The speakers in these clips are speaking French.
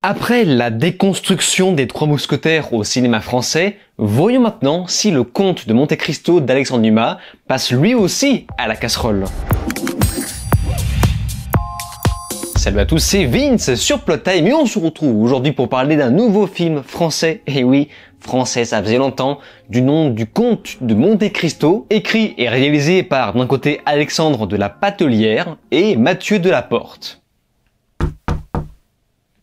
Après la déconstruction des Trois Mousquetaires au cinéma français, voyons maintenant si le Comte de Monte Cristo d'Alexandre Dumas passe lui aussi à la casserole. Salut à tous, c'est Vince sur Plot Time et on se retrouve aujourd'hui pour parler d'un nouveau film français, et oui, français, ça faisait longtemps, du nom du Comte de Monte Cristo, écrit et réalisé par d'un côté Alexandre de la Patelière et Mathieu Delaporte,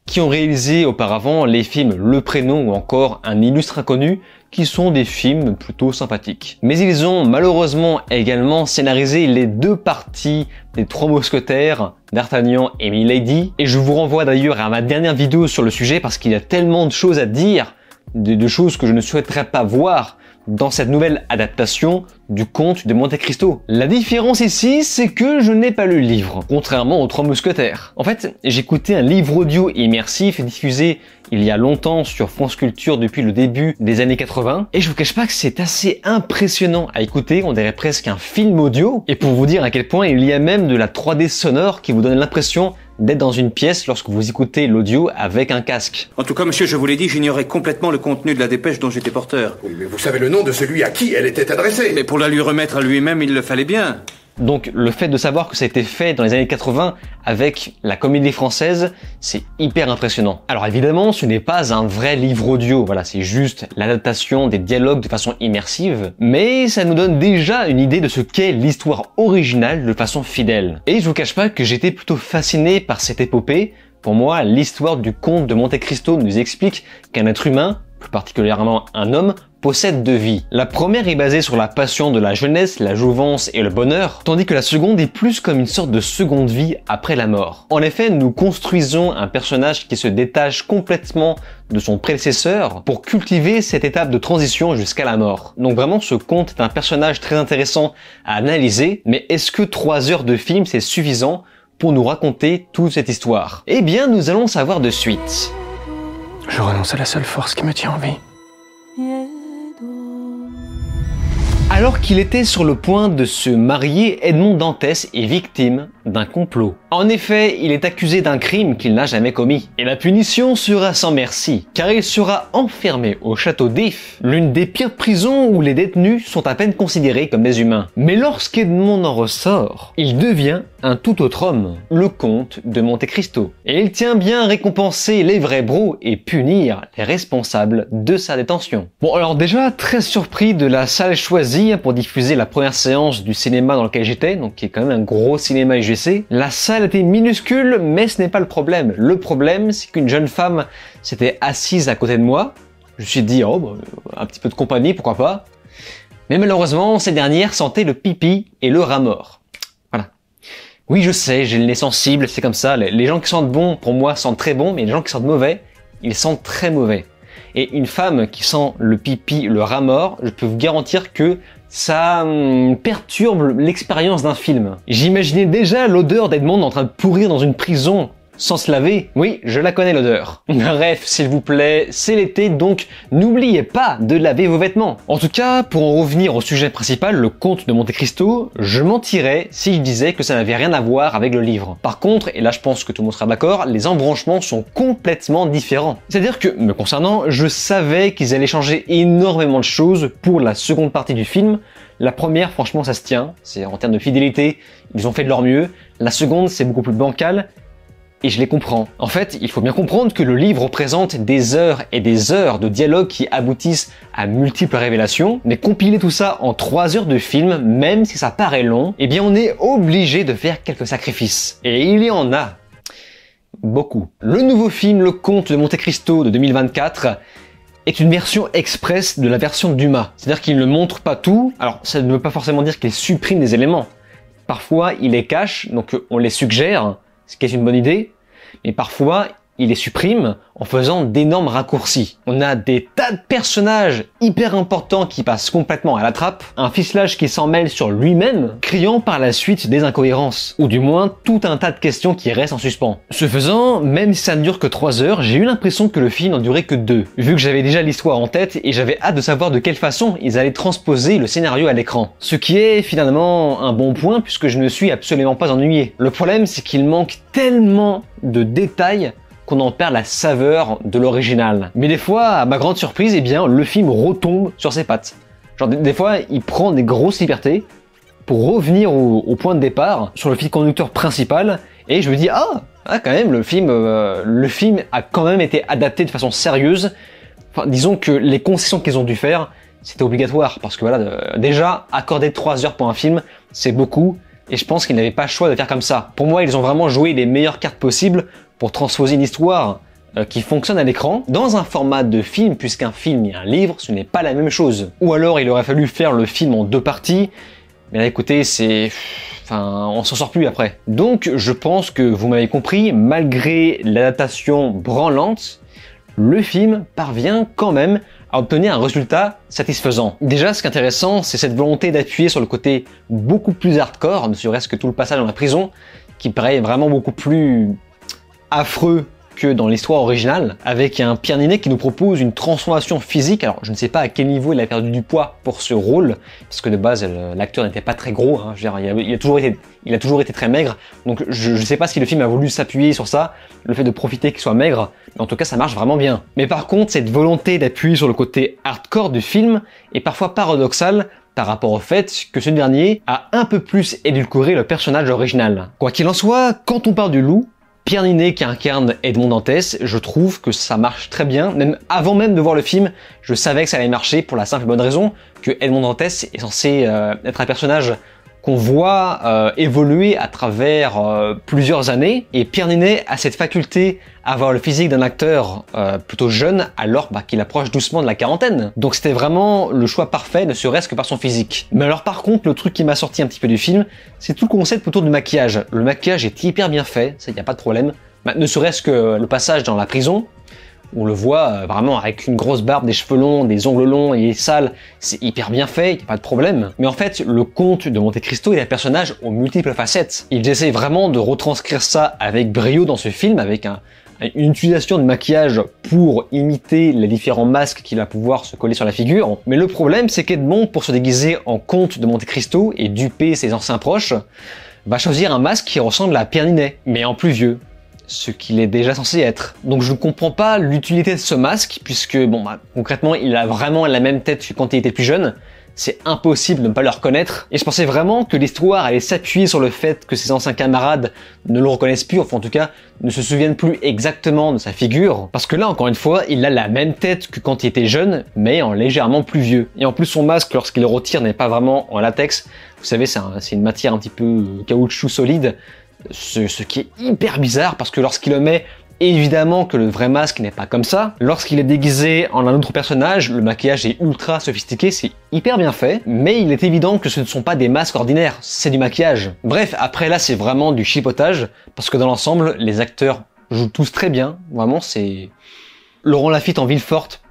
qui ont réalisé auparavant les films Le Prénom ou encore Un illustre inconnu, qui sont des films plutôt sympathiques. Mais ils ont malheureusement également scénarisé les deux parties des Trois Mousquetaires, d'Artagnan et Milady, et je vous renvoie d'ailleurs à ma dernière vidéo sur le sujet parce qu'il y a tellement de choses à dire, de choses que je ne souhaiterais pas voir dans cette nouvelle adaptation du Comte de Monte Cristo. La différence ici, c'est que je n'ai pas lu le livre, contrairement aux Trois Mousquetaires. En fait, j'écoutais un livre audio immersif diffusé il y a longtemps sur France Culture depuis le début des années 80, et je vous cache pas que c'est assez impressionnant à écouter, on dirait presque un film audio, et pour vous dire à quel point il y a même de la 3D sonore qui vous donne l'impression d'être dans une pièce lorsque vous écoutez l'audio avec un casque. En tout cas, monsieur, je vous l'ai dit, j'ignorais complètement le contenu de la dépêche dont j'étais porteur. Oui, mais vous savez le nom de celui à qui elle était adressée. Mais pour la lui remettre à lui-même, il le fallait bien. Donc le fait de savoir que ça a été fait dans les années 80 avec la comédie française, c'est hyper impressionnant. Alors évidemment, ce n'est pas un vrai livre audio, voilà, c'est juste l'adaptation des dialogues de façon immersive, mais ça nous donne déjà une idée de ce qu'est l'histoire originale de façon fidèle. Et je vous cache pas que j'étais plutôt fasciné par cette épopée. Pour moi, l'histoire du Comte de Monte Cristo nous explique qu'un être humain, plus particulièrement un homme, possède deux vies. La première est basée sur la passion de la jeunesse, la jouvence et le bonheur, tandis que la seconde est plus comme une sorte de seconde vie après la mort. En effet, nous construisons un personnage qui se détache complètement de son prédécesseur pour cultiver cette étape de transition jusqu'à la mort. Donc vraiment, ce conte est un personnage très intéressant à analyser, mais est-ce que 3 heures de film c'est suffisant pour nous raconter toute cette histoire? Eh bien, nous allons savoir de suite. Je renonce à la seule force qui me tient en vie. Alors qu'il était sur le point de se marier, Edmond Dantès est victime d'un complot. En effet, il est accusé d'un crime qu'il n'a jamais commis. Et la punition sera sans merci, car il sera enfermé au château d'If, l'une des pires prisons où les détenus sont à peine considérés comme des humains. Mais lorsqu'Edmond en ressort, il devient un tout autre homme, le Comte de Monte Cristo. Et il tient bien à récompenser les vrais bros et punir les responsables de sa détention. Bon, alors déjà, très surpris de la salle choisie pour diffuser la première séance du cinéma dans lequel j'étais, donc qui est quand même un gros cinéma UGC. La salle était minuscule, mais ce n'est pas le problème. Le problème, c'est qu'une jeune femme s'était assise à côté de moi. Je me suis dit, oh, bah, un petit peu de compagnie, pourquoi pas. Mais malheureusement, ces dernières sentaient le pipi et le rat mort. Voilà. Oui, je sais, j'ai le nez sensible, c'est comme ça. Les gens qui sentent bon, pour moi, sentent très bon, mais les gens qui sentent mauvais, ils sentent très mauvais. Et une femme qui sent le pipi, le rat mort, je peux vous garantir que ça perturbe l'expérience d'un film. J'imaginais déjà l'odeur d'Edmond en train de pourrir dans une prison sans se laver. Oui, je la connais l'odeur. Bref, s'il vous plaît, c'est l'été, donc n'oubliez pas de laver vos vêtements. En tout cas, pour en revenir au sujet principal, le Comte de Monte Cristo, je mentirais si je disais que ça n'avait rien à voir avec le livre. Par contre, et là je pense que tout le monde sera d'accord, les embranchements sont complètement différents. C'est-à-dire que, me concernant, je savais qu'ils allaient changer énormément de choses pour la seconde partie du film. La première, franchement, ça se tient. C'est en termes de fidélité, ils ont fait de leur mieux. La seconde, c'est beaucoup plus bancal. Et je les comprends. En fait, il faut bien comprendre que le livre représente des heures et des heures de dialogue qui aboutissent à multiples révélations, mais compiler tout ça en 3 heures de film, même si ça paraît long, eh bien on est obligé de faire quelques sacrifices. Et il y en a. Beaucoup. Le nouveau film Le Comte de Monte Cristo de 2024 est une version express de la version de Dumas. C'est-à-dire qu'il ne montre pas tout, alors ça ne veut pas forcément dire qu'il supprime des éléments. Parfois, il les cache, donc on les suggère, ce qui est une bonne idée, mais parfois il les supprime en faisant d'énormes raccourcis. On a des tas de personnages hyper importants qui passent complètement à la trappe, un ficelage qui s'en mêle sur lui-même, créant par la suite des incohérences, ou du moins tout un tas de questions qui restent en suspens. Ce faisant, même si ça ne dure que 3 heures, j'ai eu l'impression que le film n'en durait que 2, vu que j'avais déjà l'histoire en tête et j'avais hâte de savoir de quelle façon ils allaient transposer le scénario à l'écran. Ce qui est finalement un bon point puisque je ne me suis absolument pas ennuyé. Le problème, c'est qu'il manque tellement de détails qu'on en perd la saveur de l'original. Mais des fois, à ma grande surprise, eh bien, le film retombe sur ses pattes. Genre des fois, il prend des grosses libertés pour revenir au point de départ sur le fil conducteur principal, et je me dis quand même le film a quand même été adapté de façon sérieuse. Enfin, disons que les concessions qu'ils ont dû faire, c'était obligatoire parce que voilà, déjà accorder 3 heures pour un film, c'est beaucoup, et je pense qu'ils n'avaient pas le choix de faire comme ça. Pour moi, ils ont vraiment joué les meilleures cartes possibles pour transposer une histoire qui fonctionne à l'écran dans un format de film, puisqu'un film et un livre, ce n'est pas la même chose. Ou alors il aurait fallu faire le film en 2 parties. Mais là, écoutez, on s'en sort plus après. Donc, je pense que vous m'avez compris, malgré l'adaptation branlante, le film parvient quand même à obtenir un résultat satisfaisant. Déjà, ce qui est intéressant, c'est cette volonté d'appuyer sur le côté beaucoup plus hardcore, ne serait-ce que tout le passage dans la prison, qui paraît vraiment beaucoup plus affreux que dans l'histoire originale, avec un Pierre Ninet qui nous propose une transformation physique. Alors je ne sais pas à quel niveau il a perdu du poids pour ce rôle, parce que de base l'acteur n'était pas très gros, hein. Je veux dire, il a toujours été très maigre, donc je ne sais pas si le film a voulu s'appuyer sur ça, le fait de profiter qu'il soit maigre, mais en tout cas ça marche vraiment bien. Mais par contre, cette volonté d'appuyer sur le côté hardcore du film est parfois paradoxale par rapport au fait que ce dernier a un peu plus édulcoré le personnage original. Quoi qu'il en soit, quand on parle du loup, Pierre Ninet qui incarne Edmond Dantès, je trouve que ça marche très bien. Même avant même de voir le film, je savais que ça allait marcher pour la simple et bonne raison que Edmond Dantès est censé être un personnage qu'on voit évoluer à travers plusieurs années. Et Pierre Ninet a cette faculté à avoir le physique d'un acteur plutôt jeune alors qu'il approche doucement de la quarantaine. Donc c'était vraiment le choix parfait, ne serait-ce que par son physique. Mais alors par contre, le truc qui m'a sorti un petit peu du film, c'est tout le concept autour du maquillage. Le maquillage est hyper bien fait, ça y a pas de problème. Ne serait-ce que le passage dans la prison, on le voit vraiment avec une grosse barbe, des cheveux longs, des ongles longs, il est sale, c'est hyper bien fait, il n'y a pas de problème. Mais en fait, le comte de Monte Cristo est un personnage aux multiples facettes. Ils essaient vraiment de retranscrire ça avec brio dans ce film, avec une utilisation de maquillage pour imiter les différents masques qu'il va pouvoir se coller sur la figure. Mais le problème, c'est qu'Edmond, pour se déguiser en comte de Monte Cristo et duper ses anciens proches, va choisir un masque qui ressemble à Pierre Ninet, mais en plus vieux. Ce qu'il est déjà censé être. Donc je ne comprends pas l'utilité de ce masque, puisque concrètement il a vraiment la même tête que quand il était plus jeune. C'est impossible de ne pas le reconnaître. Et je pensais vraiment que l'histoire allait s'appuyer sur le fait que ses anciens camarades ne le reconnaissent plus, enfin en tout cas ne se souviennent plus exactement de sa figure. Parce que là, encore une fois, il a la même tête que quand il était jeune, mais en légèrement plus vieux. Et en plus son masque, lorsqu'il le retire, n'est pas vraiment en latex. Vous savez, c'est une matière un petit peu caoutchouc solide. Ce qui est hyper bizarre parce que lorsqu'il le met, évidemment que le vrai masque n'est pas comme ça. Lorsqu'il est déguisé en un autre personnage, le maquillage est ultra sophistiqué, c'est hyper bien fait, mais il est évident que ce ne sont pas des masques ordinaires, c'est du maquillage. Bref, après là c'est vraiment du chipotage, parce que dans l'ensemble, les acteurs jouent tous très bien, vraiment c'est... Laurent Lafitte en Villeforte,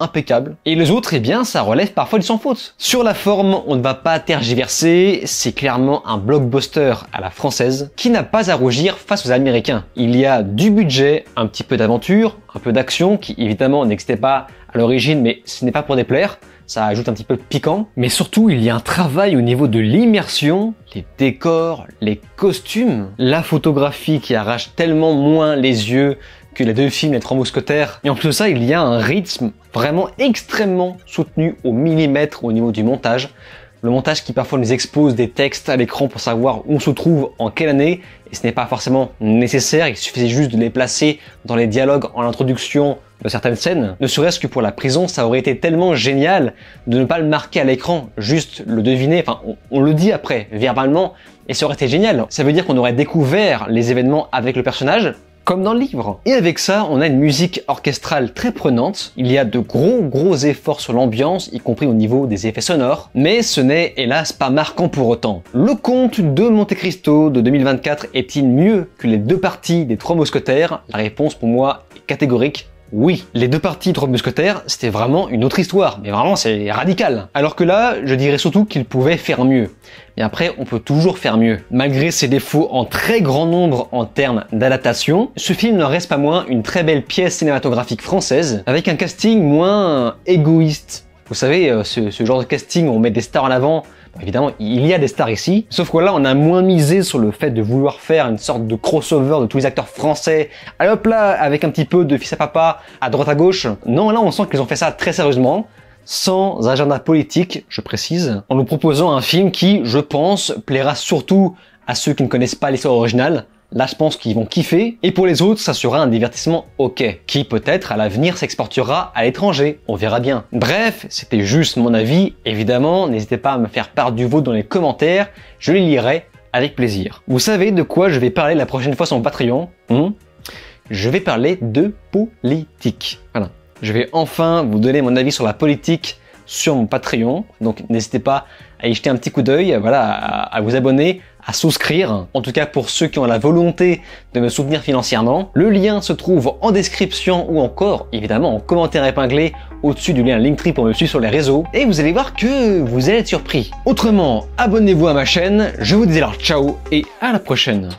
impeccable. Et les autres, eh bien, ça relève parfois du sans faute. Sur la forme, on ne va pas tergiverser, c'est clairement un blockbuster à la française qui n'a pas à rougir face aux Américains. Il y a du budget, un petit peu d'aventure, un peu d'action qui évidemment n'existait pas à l'origine, mais ce n'est pas pour déplaire. Ça ajoute un petit peu de piquant. Mais surtout, il y a un travail au niveau de l'immersion, les décors, les costumes, la photographie qui arrache tellement moins les yeux que les 2 films Les Trois Mousquetaires. Et en plus de ça, il y a un rythme vraiment extrêmement soutenu au millimètre au niveau du montage. Le montage qui parfois nous expose des textes à l'écran pour savoir où on se trouve, en quelle année, et ce n'est pas forcément nécessaire, il suffisait juste de les placer dans les dialogues en introduction de certaines scènes. Ne serait-ce que pour la prison, ça aurait été tellement génial de ne pas le marquer à l'écran, juste le deviner, enfin on le dit après, verbalement, et ça aurait été génial. Ça veut dire qu'on aurait découvert les événements avec le personnage, comme dans le livre. Et avec ça, on a une musique orchestrale très prenante. Il y a de gros efforts sur l'ambiance, y compris au niveau des effets sonores, mais ce n'est hélas pas marquant pour autant. Le Comte de Monte Cristo de 2024 est-il mieux que les 2 parties des Trois Mousquetaires? La réponse pour moi est catégorique. Oui, les 2 parties de Trois Mousquetaires, c'était vraiment une autre histoire, mais vraiment c'est radical. Alors que là, je dirais surtout qu'ils pouvaient faire mieux. Mais après, on peut toujours faire mieux. Malgré ses défauts en très grand nombre en termes d'adaptation, ce film n'en reste pas moins une très belle pièce cinématographique française, avec un casting moins égoïste. Vous savez, ce genre de casting où on met des stars en avant Évidemment, il y a des stars ici, sauf que là, on a moins misé sur le fait de vouloir faire une sorte de crossover de tous les acteurs français. Allez hop là, avec un petit peu de fils à papa à droite à gauche. Non, là, on sent qu'ils ont fait ça très sérieusement, sans agenda politique, je précise, en nous proposant un film qui, je pense, plaira surtout à ceux qui ne connaissent pas l'histoire originale. Là, je pense qu'ils vont kiffer. Et pour les autres, ça sera un divertissement ok, qui peut-être à l'avenir s'exportera à l'étranger. On verra bien. Bref, c'était juste mon avis. Évidemment, n'hésitez pas à me faire part du vôtre dans les commentaires. Je les lirai avec plaisir. Vous savez de quoi je vais parler la prochaine fois sur mon Patreon? Je vais parler de politique. Voilà. Je vais enfin vous donner mon avis sur la politique sur mon Patreon. Donc n'hésitez pas à y jeter un petit coup d'œil, voilà, à vous abonner, à souscrire. En tout cas pour ceux qui ont la volonté de me soutenir financièrement. Le lien se trouve en description ou encore évidemment en commentaire épinglé au-dessus du lien Linktree pour me suivre sur les réseaux. Et vous allez voir que vous allez être surpris. Autrement, abonnez-vous à ma chaîne. Je vous dis alors ciao et à la prochaine.